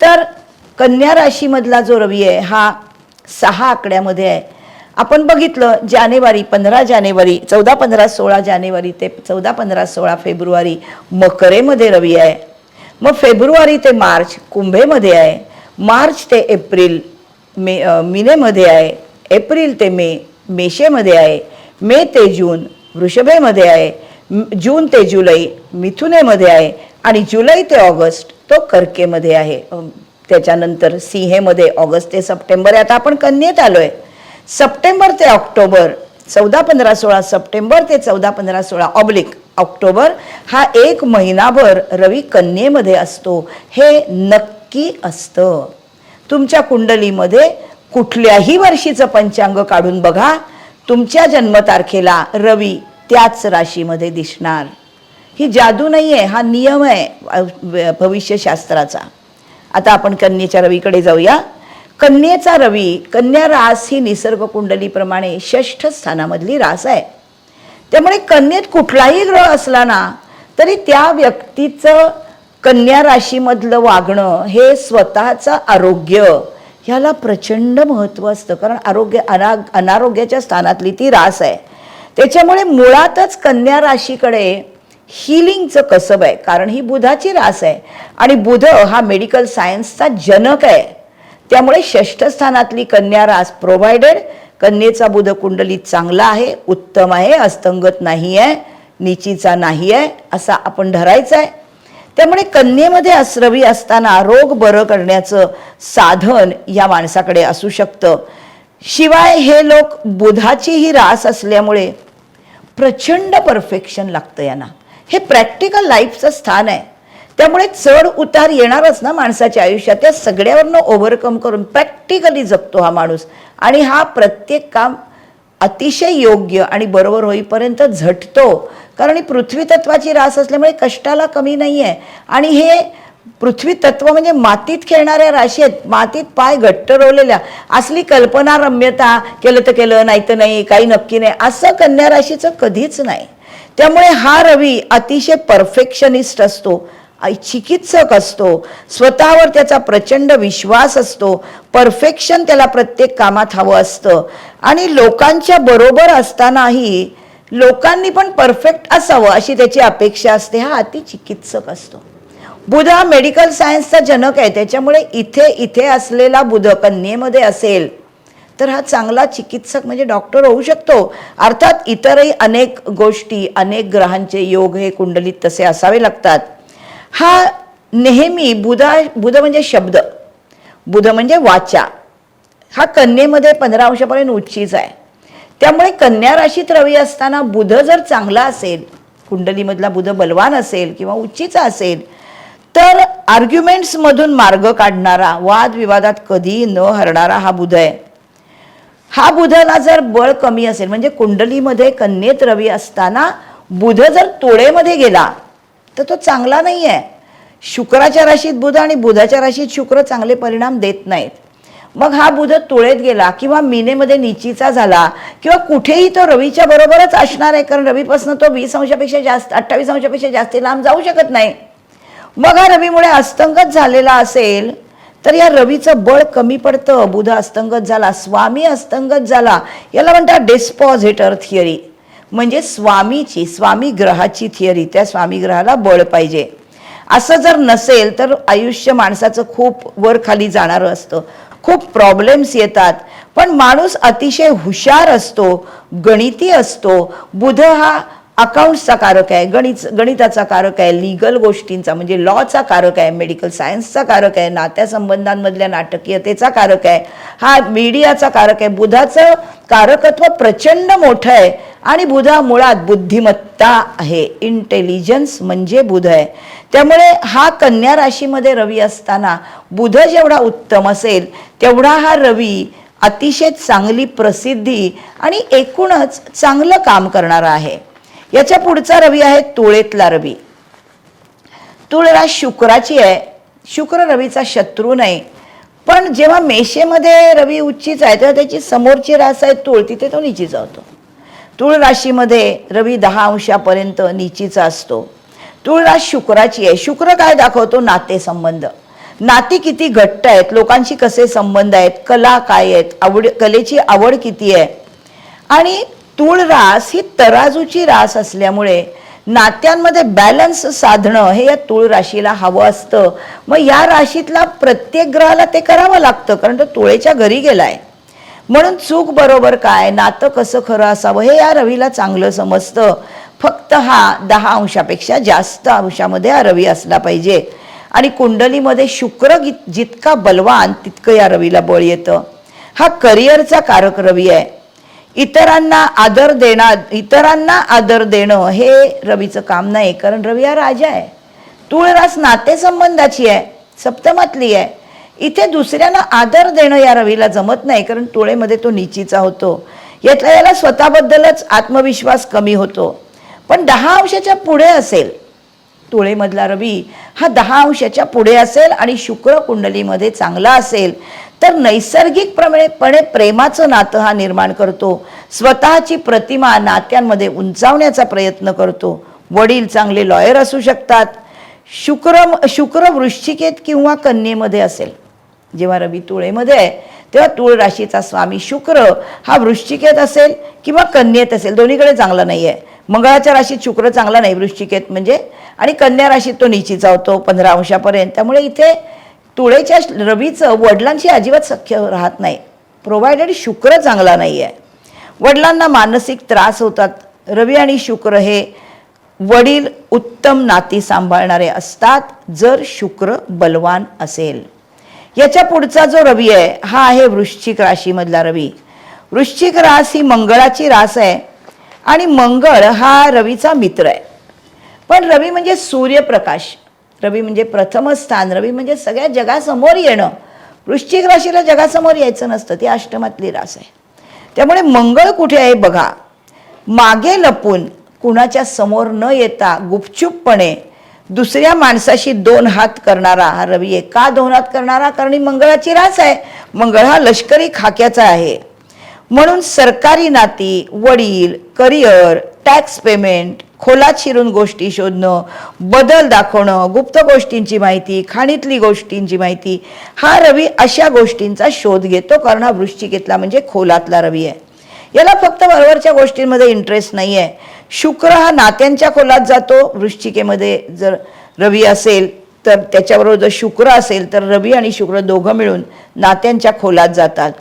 तर कन्या राशीमधला जो रवी आहे हा 6 आकड्यामध्ये आहे. आपण बघितलं जानेवारी 15 जानेवारी 14 15 16 जानेवारी ते 14 15 16 फेब्रुवारी मकरेमध्ये रवी आहे. मग फेब्रुवारी ते मार्च कुंभेमध्ये आहे. मार्च ते एप्रिल मीनेमध्ये आहे. एप्रिल ते मे मेषेमध्ये आहे. मे ते जून वृषभेमध्ये आहे. जून ते जुलै मिथुनेमध्ये आहे. आणि जुलै ते ऑगस्ट तो कर्केमध्ये आहे. त्याच्यानंतर सिंहेमध्ये ऑगस्ट ते सप्टेंबर आहे. आता आपण कन्येत आलोय. सप्टेंबर ते ऑक्टोबर 14 15 16 सप्टेंबर ते 14 15 16 ऑक्टोबर हा एक महिनाभर रवी कन्येमध्ये असतो. हे नक्की असतं. तुमच्या कुंडलीमध्ये कुठल्याही वर्षीचं पंचांग काढून बघा, तुमच्या जन्मतारखेला रवी त्याच राशीमध्ये दिसणार. ही जादू नाही आहे, हा नियम आहे भविष्यशास्त्राचा. आता आपण कन्येच्या रवीकडे जाऊया. कन्येचा रवी, कन्या रास ही निसर्ग कुंडलीप्रमाणे 6ठ स्थानामधली रास आहे. त्यामुळे कन्येत कुठलाही ग्रह असला ना तरी त्या व्यक्तीचं कन्या राशीमधलं वागणं हे स्वतःचं आरोग्य ह्याला प्रचंड महत्त्व असतं. कारण अनारोग्याच्या स्थानातली ती रास आहे. त्याच्यामुळे मुळातच कन्या राशीकडे हिलिंगचं कसब आहे. कारण ही बुधाची रास आहे आणि बुध हा मेडिकल सायन्सचा जनक आहे. त्यामुळे 6ठ स्थानातली कन्या रास प्रोव्हायडेड कन्येचा बुध कुंडलीत चांगला आहे, उत्तम आहे, अस्तंगत नाही आहे, निचीचा नाही आहे असा आपण धरायचा आहे. त्यामुळे कन्येमध्ये रवी असताना रोग बरं करण्याचं साधन या माणसाकडे असू शकतं. शिवाय हे लोक बुधाची ही रास असल्यामुळे प्रचंड परफेक्शन लागतं यांना. हे प्रॅक्टिकल लाईफचं स्थान आहे. त्यामुळे चढ उतार येणारच ना माणसाच्या आयुष्यात. त्या सगळ्यावरनं ओव्हरकम करून प्रॅक्टिकली जगतो हा माणूस. आणि हा प्रत्येक काम अतिशय योग्य आणि बरोबर होईपर्यंत झटतो. कारण ही पृथ्वी तत्वाची रास असल्यामुळे कष्टाला कमी नाही आहे. आणि हे पृथ्वी तत्व म्हणजे मातीत खेळणाऱ्या राशी आहेत. मातीत पाय घट्ट रोवलेल्या. असली कल्पना रम्यता केलं तर केलं नाही तर नाही, काही नक्की नाही असं कन्या राशीचं कधीच नाही. त्यामुळे हा रवी अतिशय परफेक्शनिस्ट असतो, चिकित्सक असतो. स्वतःवर त्याचा प्रचंड विश्वास असतो. परफेक्शन त्याला प्रत्येक कामात हवं असतं. आणि लोकांच्या बरोबर असतानाही लोकांनी पण परफेक्ट असावं अशी त्याची अपेक्षा असते. हा अति चिकित्सक असतो. बुध हा मेडिकल सायन्सचा जनक आहे. त्याच्यामुळे इथे असलेला बुध कन्येमध्ये असेल तर हा चांगला चिकित्सक म्हणजे डॉक्टर होऊ शकतो. अर्थात इतरही अनेक गोष्टी, अनेक ग्रहांचे योग हे कुंडलीत तसे असावे लागतात. हा नेहमी बुध म्हणजे शब्द, बुध म्हणजे वाचा. हा कन्येमध्ये 15 अंशापर्यंत उच्चीच आहे. त्यामुळे कन्या राशीत रवी असताना बुध जर चांगला असेल, कुंडलीमधला बुध बलवान असेल किंवा उच्चीचा असेल तर आर्ग्युमेंट्समधून मार्ग काढणारा, वादविवादात कधी न हरणारा हा बुध आहे. हा बुधाला जर बळ कमी असेल म्हणजे कुंडलीमध्ये कन्येत रवी असताना बुध जर तोळेमध्ये गेला तर तो चांगला नाही आहे. शुक्राच्या राशीत बुध आणि बुधाच्या राशीत शुक्र चांगले परिणाम देत नाहीत. मग हा बुध तुळेत गेला किंवा मीनेमध्ये निचीचा झाला किंवा कुठेही तो रवीच्या बरोबरच असणार आहे. कारण रवीपासून तो 20 अंशापेक्षा जास्त 28 अंशापेक्षा जास्त लांब जाऊ शकत नाही. मग हा रवीमुळे अस्तंगत झालेला असेल तर या रवीचं बळ कमी पडतं. बुध अस्तंगत झाला, स्वामी अस्तंगत झाला, याला म्हणतात डिस्पॉझिटर थिअरी. म्हणजे स्वामी ग्रहाची थिअरी. त्या स्वामी ग्रहाला बळ पाहिजे. असं जर नसेल तर आयुष्य माणसाचं खूप वर खाली जाणारं असतं, खूप प्रॉब्लेम्स येतात. पण माणूस अतिशय हुशार असतो, गणिती असतो. बुध हा अकाउंट्सचा कारक आहे, गणिताचा कारक आहे, लीगल गोष्टींचा म्हणजे लॉचा कारक आहे, मेडिकल सायन्सचा कारक आहे, नात्यासंबंधांमधल्या नाटकीयतेचा कारक आहे, हा मीडियाचा कारक आहे. बुधाचं कारकत्व प्रचंड मोठं आहे. आणि बुधा मुळात बुद्धिमत्ता आहे, इंटेलिजन्स म्हणजे बुध आहे. त्यामुळे हा कन्या राशीमध्ये रवी असताना बुध जेवढा उत्तम असेल तेवढा हा रवी अतिशय चांगली प्रसिद्धी आणि एकूणच चांगलं काम करणारा आहे. याच्या पुढचा रवी आहे तुळेतला रवी. तुळ रास शुक्राची आहे. शुक्र रवीचा शत्रू नाही. पण जेव्हा मेषेमध्ये रवी उच्चीच आहे तेव्हा त्याची समोरची रास आहे तुळ, तिथे तो निचीचा होतो. तुळ राशीमध्ये रवी 10 अंशापर्यंत निचीचा असतो. तुळ रास शुक्राची आहे. शुक्र काय दाखवतो? नातेसंबंध. नाती किती घट्ट आहेत, लोकांशी कसे संबंध आहेत, कला काय आहेत, कलेची आवड किती आहे, आणि तूळ रास ही तराजूची रास असल्यामुळे नात्यांमध्ये बॅलन्स साधणं हे या तूळ राशीला हवं असतं. मग या राशीतला प्रत्येक ग्रहाला ते करावं लागतं, कारण तो तुळेच्या घरी गेलाय. म्हणून चूक बरोबर काय, नातं कसं खरं असावं हे या रवीला चांगलं समजतं. फक्त हा 10 अंशापेक्षा जास्त अंशामध्ये हा रवी असला पाहिजे. आणि कुंडलीमध्ये शुक्र जितका बलवान तितकं या रवीला बळ येतं. हा करिअरचा कारक रवी आहे. इतरांना आदर देणं हे रवीचं काम नाही, कारण रवी हा राजा आहे. तूळ रास नातेसंबंधाची आहे, सप्तमातली आहे. इथे दुसऱ्यांना आदर देणं या रवीला जमत नाही, कारण तुळेमध्ये तो नीचीचा होतो. याला स्वतःबद्दलच आत्मविश्वास कमी होतो. पण 10 अंशाच्या पुढे असेल तुळेमधला रवी, हा 10 अंशाच्या पुढे असेल आणि शुक्र कुंडलीमध्ये चांगला असेल तर नैसर्गिकपणे प्रेमाचं नातं हा निर्माण करतो. स्वतःची प्रतिमा नात्यांमध्ये उंचावण्याचा प्रयत्न करतो. वडील चांगले लॉयर असू शकतात. शुक्र वृश्चिकेत किंवा कन्येमध्ये असेल. जेव्हा रवी तुळेमध्ये आहे तेव्हा तूळ राशीचा स्वामी शुक्र हा वृश्चिकेत असेल किंवा कन्येत असेल, दोन्हीकडे चांगला नाही आहे. मंगळाच्या राशीत शुक्र चांगला नाही वृश्चिकेत म्हणजे, आणि कन्या राशीत तो नीचीचा होतो 15 अंशापर्यंत. त्यामुळे इथे तुळेच्या रवीचं वडिलांशी अजिबात सख्य राहत नाही, प्रोव्हायडेड शुक्र चांगला नाही आहे. वडिलांना मानसिक त्रास होतात. रवी आणि शुक्र हे वडील उत्तम नाती सांभाळणारे असतात जर शुक्र बलवान असेल. याच्या पुढचा जो रवी आहे हा आहे वृश्चिक राशीमधला रवी. वृश्चिक रास ही मंगळाची रास आहे आणि मंगळ हा रवीचा मित्र आहे. पण रवी म्हणजे सूर्यप्रकाश, रवी म्हणजे प्रथम स्थान, रवी म्हणजे सगळ्या जगासमोर येणं. वृश्चिक राशीला जगासमोर यायचं नसतं, ती अष्टमातली रास आहे. त्यामुळे मंगळ कुठे आहे बघा, मागे लपून कुणाच्या समोर न येता गुपचूपपणे दुसऱ्या माणसाशी 2 हात करणारा हा रवी आहे. का 2 हात करणारा, कारण ही मंगळाची रास आहे. मंगळ हा लष्करी खाक्याचा आहे. म्हणून सरकारी नाती, वडील, करिअर, टॅक्स पेमेंट, खोलात शिरून गोष्टी शोधणं, बदल दाखवणं, गुप्त गोष्टींची माहिती, खाणीतली गोष्टींची माहिती, हा रवी अशा गोष्टींचा शोध घेतो, कारण हा वृश्चिकेतला म्हणजे खोलातला रवी आहे. याला फक्त वरवरच्या गोष्टींमध्ये इंटरेस्ट नाही आहे. शुक्र हा नात्यांच्या खोलात जातो. वृश्चिकेमध्ये जर रवी असेल तर त्याच्याबरोबर जर शुक्र असेल तर रवी आणि शुक्र दोघं मिळून नात्यांच्या खोलात जातात.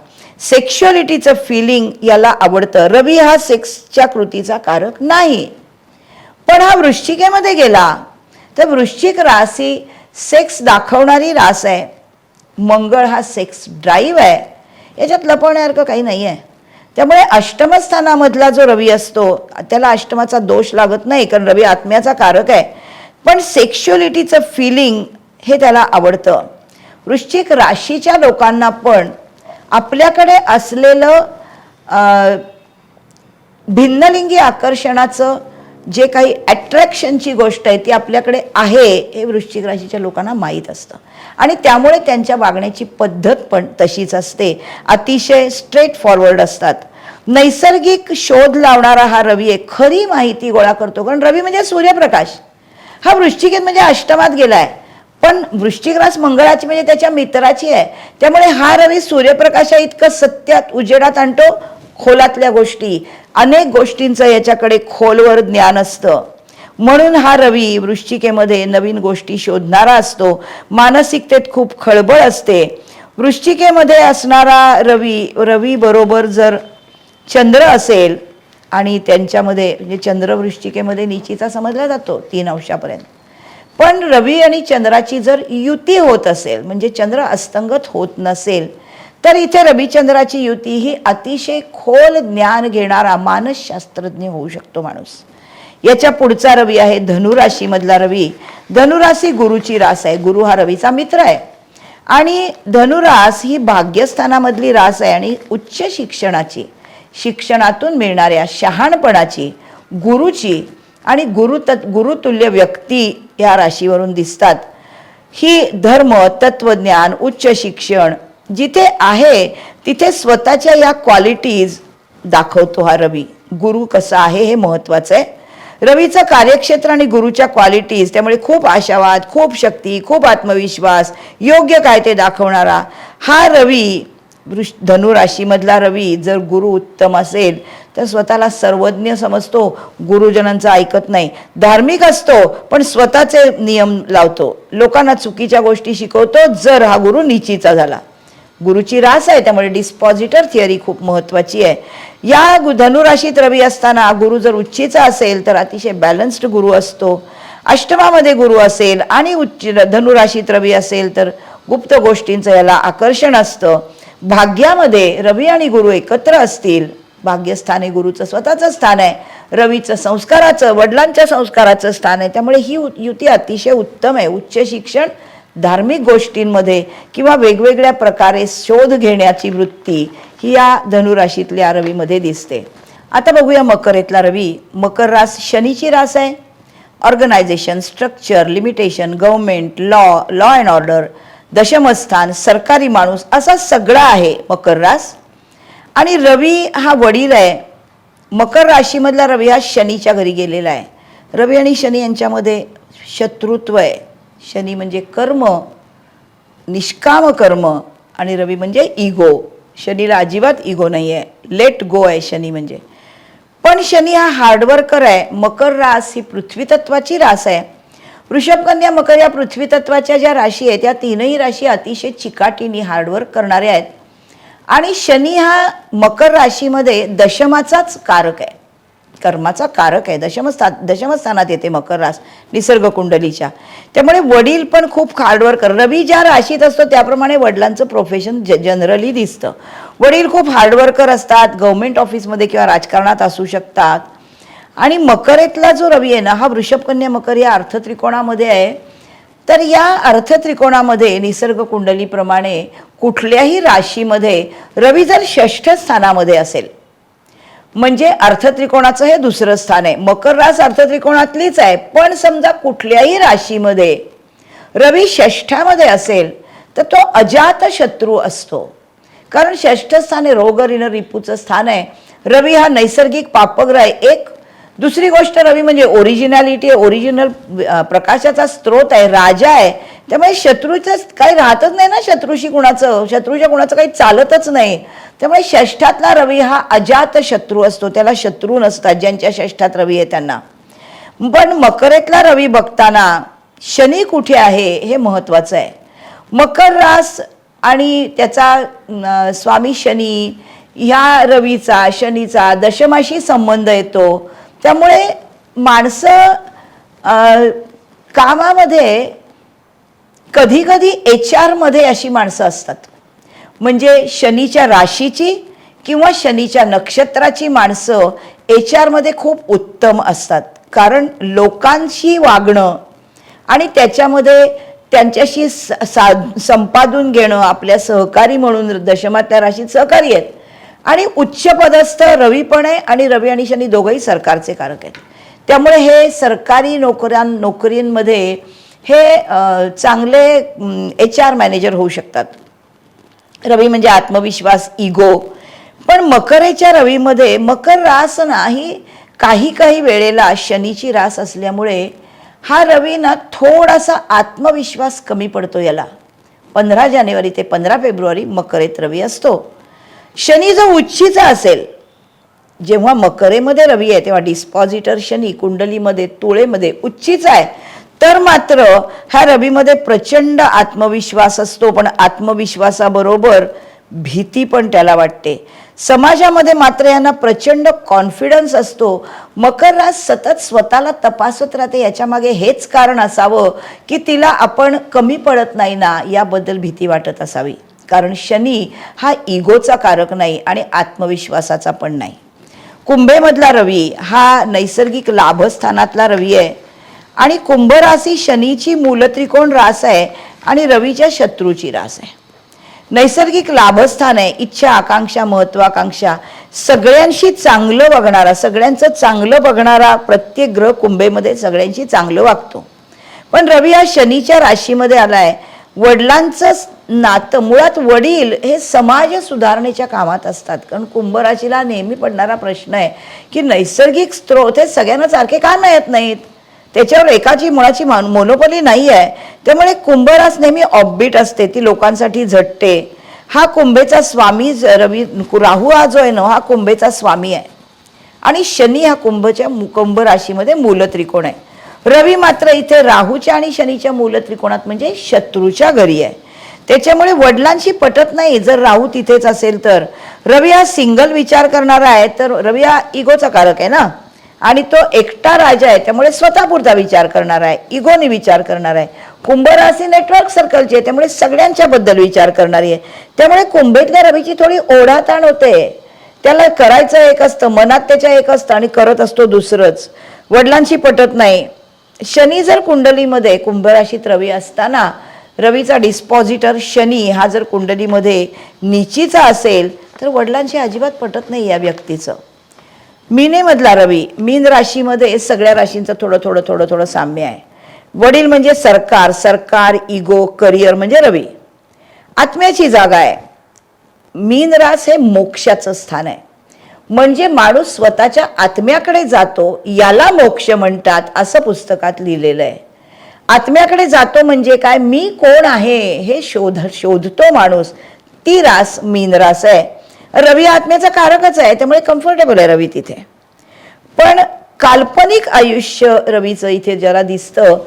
सेक्शुअलिटीचं फिलिंग याला आवडतं. रवी हा सेक्सच्या कृतीचा कारक नाही, पण हा वृश्चिकेमध्ये गेला तर वृश्चिक रास ही सेक्स दाखवणारी रास आहे. मंगळ हा सेक्स ड्राईव्ह आहे. याच्यात लपवण्यासारखं काही नाही आहे. त्यामुळे अष्टमस्थानामधला जो रवी असतो त्याला अष्टमाचा दोष लागत नाही, कारण रवी आत्म्याचा कारक आहे. पण सेक्शुअलिटीचं फिलिंग हे त्याला आवडतं. वृश्चिक राशीच्या लोकांना पण आपल्याकडे असलेलं भिन्नलिंगी आकर्षणाचं जे काही अट्रॅक्शनची गोष्ट आहे ती आपल्याकडे आहे हे वृश्चिक राशीच्या लोकांना माहीत असतं. आणि त्यामुळे त्यांच्या वागण्याची पद्धत पण तशीच असते, अतिशय स्ट्रेट फॉरवर्ड असतात. नैसर्गिक शोध लावणारा हा रवी आहे. खरी माहिती गोळा करतो, कारण रवी म्हणजे सूर्यप्रकाश. हा वृश्चिकेत म्हणजे अष्टमात गेलाय, पण वृश्चिक रास मंगळाची म्हणजे त्याच्या मित्राची आहे. त्यामुळे हा रवी सूर्यप्रकाशा इतकं सत्यात उजेडात आणतो. खोलातल्या गोष्टी, अनेक गोष्टींचं याच्याकडे खोलवर ज्ञान असतं. म्हणून हा रवी वृश्चिकेमध्ये नवीन गोष्टी शोधणारा असतो. मानसिकतेत खूप खळबळ असते. वृश्चिकेमध्ये असणारा रवी बरोबर जर चंद्र असेल आणि त्यांच्यामध्ये म्हणजे चंद्र वृश्चिकेमध्ये नीचीचा समजला जातो 3 अंशापर्यंत. पण रवी आणि चंद्राची जर युती होत असेल म्हणजे चंद्र अस्तंगत होत नसेल तर इथे रविचंद्राची युती ही अतिशय खोल ज्ञान घेणारा मानसशास्त्रज्ञ होऊ शकतो माणूस. याच्या पुढचा रवी आहे धनुराशीमधला रवी. धनुराशी गुरुची रास आहे. गुरु हा रवीचा मित्र आहे आणि धनुरास ही भाग्यस्थानामधली रास आहे आणि उच्च शिक्षणाची, शिक्षणातून मिळणाऱ्या शहाणपणाची, गुरुची आणि गुरुतुल्य व्यक्ती या राशीवरून दिसतात. ही धर्म, तत्वज्ञान, उच्च शिक्षण जिथे आहे तिथे स्वतःच्या या क्वालिटीज दाखवतो हा रवी. गुरु कसा आहे हे महत्त्वाचं आहे. रवीचं कार्यक्षेत्र आणि गुरुच्या क्वालिटीज, त्यामुळे खूप आशावाद, खूप शक्ती, खूप आत्मविश्वास, योग्य काय ते दाखवणारा हा रवी धनुराशीमधला रवी जर गुरु उत्तम असेल तर स्वतःला सर्वज्ञ समजतो, गुरुजनांचं ऐकत नाही, धार्मिक असतो पण स्वतःचे नियम लावतो, लोकांना चुकीच्या गोष्टी शिकवतो जर हा गुरु नीचीचा झाला. गुरुची रास आहे, त्यामुळे डिस्पॉझिटर थिअरी खूप महत्त्वाची आहे. या धनुराशीत रवी असताना गुरु जर उच्चीचा असेल तर अतिशय बॅलन्स्ड गुरु असतो. अष्टमामध्ये गुरु असेल आणि धनुराशीत रवी असेल तर गुप्त गोष्टींचं याला आकर्षण असतं. भाग्यामध्ये रवी आणि गुरु एकत्र असतील, भाग्यस्थान हे गुरुचं स्वतःचं स्थान आहे, रवीचं संस्काराचं वडिलांच्या संस्काराचं स्थान आहे, त्यामुळे ही युती अतिशय उत्तम आहे. उच्च शिक्षण, धार्मिक गोष्टींमध्ये किंवा वेगवेगळ्या प्रकारे शोध घेण्याची वृत्ती ही या धनुराशीतल्या रवीमध्ये दिसते. आता बघूया मकरेतला रवी. मकर रास शनीची रास आहे. Organisation, structure, limitation, government, law and order, दशमस्थान, सरकारी माणूस, असा सगळा आहे मकर रास. आणि रवी हा वडील आहे. मकर राशीमधला रवी हा शनीच्या घरी गेलेला आहे. रवी आणि शनी यांच्यामध्ये शत्रुत्व आहे. शनी म्हणजे कर्म, निष्काम कर्म, आणि रवी म्हणजे इगो. शनीला अजिबात इगो नाही आहे, लेट गो आहे शनी म्हणजे. पण शनी हा हार्डवर्कर आहे. मकर रास ही पृथ्वी तत्वाची रास आहे. वृषभ, कन्या, मकर या पृथ्वी तत्वाच्या ज्या राशी आहेत त्या तीनही राशी अतिशय चिकाटीने हार्डवर्क करणाऱ्या आहेत. आणि शनी हा मकर राशीमध्ये दशमाचाच कारक आहे, कर्माचा कारक आहे. दशमस्थानात येते मकर रास निसर्ग कुंडलीच्या. त्यामुळे वडील पण खूप हार्डवर्कर. रवी ज्या राशीत असतो त्याप्रमाणे वडिलांचं प्रोफेशन जनरली दिसतं. वडील खूप हार्डवर्कर असतात, गव्हर्नमेंट ऑफिसमध्ये किंवा राजकारणात असू शकतात. आणि मकरेतला जो रवी आहे ना, हा वृषभ, कन्या, मकर या अर्थत्रिकोणामध्ये आहे. तर या अर्थत्रिकोणामध्ये निसर्ग कुंडलीप्रमाणे कुठल्याही राशीमध्ये रवी जर षष्ठ स्थानामध्ये असेल म्हणजे अर्थत्रिकोणाचं हे दुसरं स्थान आहे. मकर रास अर्थत्रिकोणातलीच आहे, पण समजा कुठल्याही राशीमध्ये रवी षष्ठामध्ये असेल तर तो अजात शत्रू असतो. कारण षष्ठ स्थान हे रोग ऋण रिपूचं स्थान आहे. रवी हा नैसर्गिक पापग्रह आहे. एक दुसरी गोष्ट, रवी म्हणजे ओरिजिनॅलिटी आहे, ओरिजिनल प्रकाशाचा स्रोत आहे, राजा आहे. त्यामुळे शत्रूचं काही राहतच नाही ना, शत्रूच्या गुणाचं काही चालतच नाही. त्यामुळे षष्ठातला रवी हा अजात शत्रू असतो, त्याला शत्रू नसतात ज्यांच्या षष्ठात रवी आहे त्यांना. पण मकरेतला रवी बघताना शनी कुठे आहे हे महत्त्वाचं आहे. मकर रास आणि त्याचा स्वामी शनी, ह्या रवीचा शनीचा दशमाशी संबंध येतो. त्यामुळे माणसं कामामध्ये कधी कधी HR मध्ये अशी माणसं असतात, म्हणजे शनीच्या राशीची किंवा शनीच्या नक्षत्राची माणसं HR मध्ये खूप उत्तम असतात. कारण लोकांशी वागणं आणि त्याच्यामध्ये त्यांच्याशी संपादून घेणं, आपल्या सहकारी म्हणून दशमातल्या राशीत सहकारी आहेत. आणि उच्च पदस्थ रवी पण आहे, आणि रवी आणि शनी दोघंही सरकारचे कारक आहेत. त्यामुळे हे सरकारी नोकरींमध्ये हे चांगले HR मॅनेजर होऊ शकतात. रवी म्हणजे आत्मविश्वास, इगो. पण मकरेच्या रवीमध्ये मकर रास नाही, काही वेळेला शनीची रास असल्यामुळे हा रवी ना थोडासा आत्मविश्वास कमी पडतो याला. 15 जानेवारी ते 15 फेब्रुवारी मकरेत रवी असतो. शनी जो उच्चीचा असेल, जेव्हा मकरेमध्ये रवी आहे तेव्हा डिस्पॉझिटर शनी कुंडलीमध्ये तुळेमध्ये उच्चीचा आहे, तर मात्र ह्या रवीमध्ये प्रचंड आत्मविश्वास असतो. पण आत्मविश्वासाबरोबर भीती पण त्याला वाटते. समाजामध्ये मात्र यांना प्रचंड कॉन्फिडन्स असतो. मकर रास सतत स्वतःला तपासत राहते, याच्या मागे हेच कारण असावं की तिला आपण कमी पडत नाही ना याबद्दल भीती वाटत असावी. कारण शनी हा इगोचा कारक नाही आणि आत्मविश्वासाचा पण नाही. कुंभेमधला रवी हा नैसर्गिक लाभस्थानातला रवी आहे. आणि कुंभ राशी शनीची मूलत्रिकोण रास आहे आणि रवीच्या शत्रूची रास आहे. नैसर्गिक लाभस्थान आहे. इच्छा, आकांक्षा, महत्वाकांक्षा, सगळ्यांशी चांगलं बघणारा, सगळ्यांचं चांगलं बघणारा प्रत्येक ग्रह कुंभेमध्ये सगळ्यांशी चांगलं वागतो. पण रवी हा शनीच्या राशीमध्ये आलाय. वडिलांचं नातं, मुळात वडील हे समाज सुधारणेच्या कामात असतात. कारण कुंभ राशीला नेहमी पडणारा प्रश्न आहे की नैसर्गिक स्रोत हे सगळ्यांना सारखे का मिळत नाहीत, त्याच्यावर एकाची मुळाची मोनोपॉली नाही आहे. त्यामुळे कुंभ रास नेहमी ऑफबीट असते, ती लोकांसाठी झटते. हा कुंभेचा स्वामी रवी, राहू हा जो आहे ना हा कुंभेचा स्वामी आहे. आणि शनी हा कुंभ राशीमध्ये मूल त्रिकोण आहे. रवी मात्र इथे राहूच्या आणि शनीच्या मूल त्रिकोणात म्हणजे शत्रूच्या घरी आहे. त्याच्यामुळे वडिलांशी पटत नाही जर राहू तिथेच असेल तर. रवी हा सिंगल विचार करणारा आहे, तर रवी हा इगोचा कारक आहे ना, आणि तो एकटा राजा आहे, त्यामुळे स्वतःपुरता विचार करणार आहे, इगोने विचार करणार आहे. कुंभ राशी नेटवर्क सर्कलची आहे, त्यामुळे सगळ्यांच्या बद्दल विचार करणारी आहे. त्यामुळे कुंभेतल्या रवीची थोडी ओढाताण होते. त्याला करायचं एक असतं, मनात त्याच्या एक असतं आणि करत असतो दुसरंच. वडिलांशी पटत नाही. शनी जर कुंडलीमध्ये कुंभ राशीत रवी असताना रवीचा डिस्पॉझिटर शनी हा जर कुंडलीमध्ये नीचीचा असेल तर वडिलांशी अजिबात पटत नाही या व्यक्तीचं. मीनेमधला रवी, मीन राशीमध्ये सगळ्या राशींचं थोडं थोडं थोडं थोडं साम्य आहे. वडील म्हणजे सरकार, इगो, करिअर म्हणजे रवी. आत्म्याची जागा आहे. मीन रास हे मोक्षाचं स्थान आहे, म्हणजे माणूस स्वतःच्या आत्म्याकडे जातो, याला मोक्ष म्हणतात असं पुस्तकात लिहिलेलं आहे. आत्म्याकडे जातो म्हणजे काय, मी कोण आहे हे शोधतो माणूस. ती रास मीन रास आहे. रवी आत्म्याचा कारकच आहे, त्यामुळे कम्फर्टेबल आहे रवी तिथे. पण काल्पनिक आयुष्य रवीचं इथे जरा दिसतं,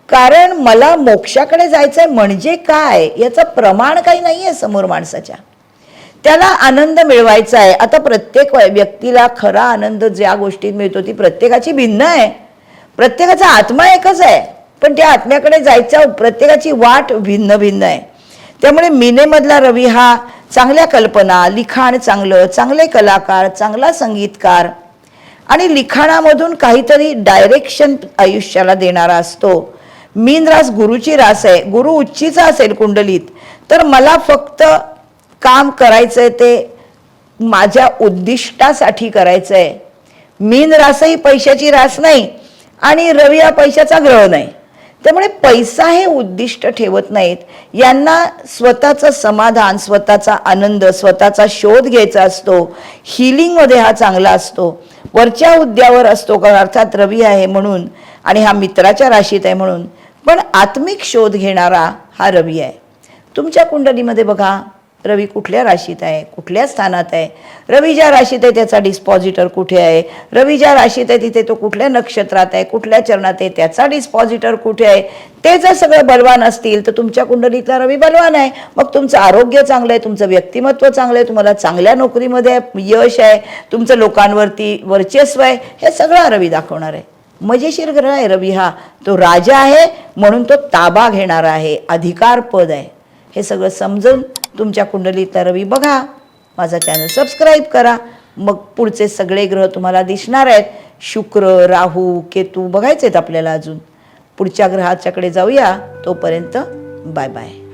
कारण मला मोक्षाकडे जायचंय म्हणजे काय याचं प्रमाण काही नाहीये समोर माणसाच्या. त्याला आनंद मिळवायचा आहे. आता प्रत्येक व्यक्तीला खरा आनंद ज्या गोष्टीत मिळतो ती प्रत्येकाची भिन्न आहे. प्रत्येकाचा आत्मा एकच आहे, पण त्या आत्म्याकडे जायचं प्रत्येकाची वाट भिन्न भिन्न आहे. त्यामुळे मीनेमधला रवी हा चांगल्या कल्पना, लिखाण चांगलं, चांगले कलाकार, चांगला संगीतकार आणि लिखाणामधून काहीतरी डायरेक्शन आयुष्याला देणारा असतो. मीन रास गुरुची रास आहे. गुरु उच्चीचा असेल कुंडलीत तर मला फक्त काम करायचंय ते माझ्या उद्दिष्टासाठी करायचंय. मीन रासही पैशाची रास नाही आणि रवी हा पैशाचा ग्रह नाही, त्यामुळे पैसा हे उद्दिष्ट ठेवत नाहीत. यांना स्वतःचं समाधान, स्वतःचा आनंद, स्वतःचा शोध घ्यायचा असतो. हिलिंगमध्ये हा चांगला असतो. वरच्या हुद्द्यावर असतो, कारण अर्थात रवी आहे म्हणून आणि हा मित्राच्या राशीत आहे म्हणून, पण आत्मिक शोध घेणारा हा रवी आहे. तुमच्या कुंडलीमध्ये बघा रवी कुठल्या राशीत आहे, कुठल्या स्थानात आहे, रवी ज्या राशीत आहे त्याचा डिस्पॉझिटर कुठे आहे, रवी ज्या राशीत आहे तिथे तो कुठल्या नक्षत्रात आहे, कुठल्या चरणात आहे, त्याचा डिस्पॉझिटर कुठे आहे. ते जर सगळं बलवान असतील तर तुमच्या कुंडलीतला रवी बलवान आहे. मग तुमचं आरोग्य चांगलं आहे, तुमचं व्यक्तिमत्व चांगलं आहे, तुम्हाला चांगल्या नोकरीमध्ये यश आहे, तुमचं लोकांवरती वर्चस्व आहे, हे सगळं रवी दाखवणार आहे. मजेशीर ग्रह आहे रवी हा. तो राजा आहे म्हणून तो ताबा घेणारा आहे, अधिकार पद आहे. हे सगळं समजून तुमच्या कुंडलीतला रवी बघा. माझा चॅनल सबस्क्राईब करा, मग पुढचे सगळे ग्रह तुम्हाला दिसणार आहेत. शुक्र, राहू, केतू बघायचे आहेत आपल्याला. अजून पुढच्या ग्रहाच्याकडे जाऊया. तोपर्यंत बाय बाय.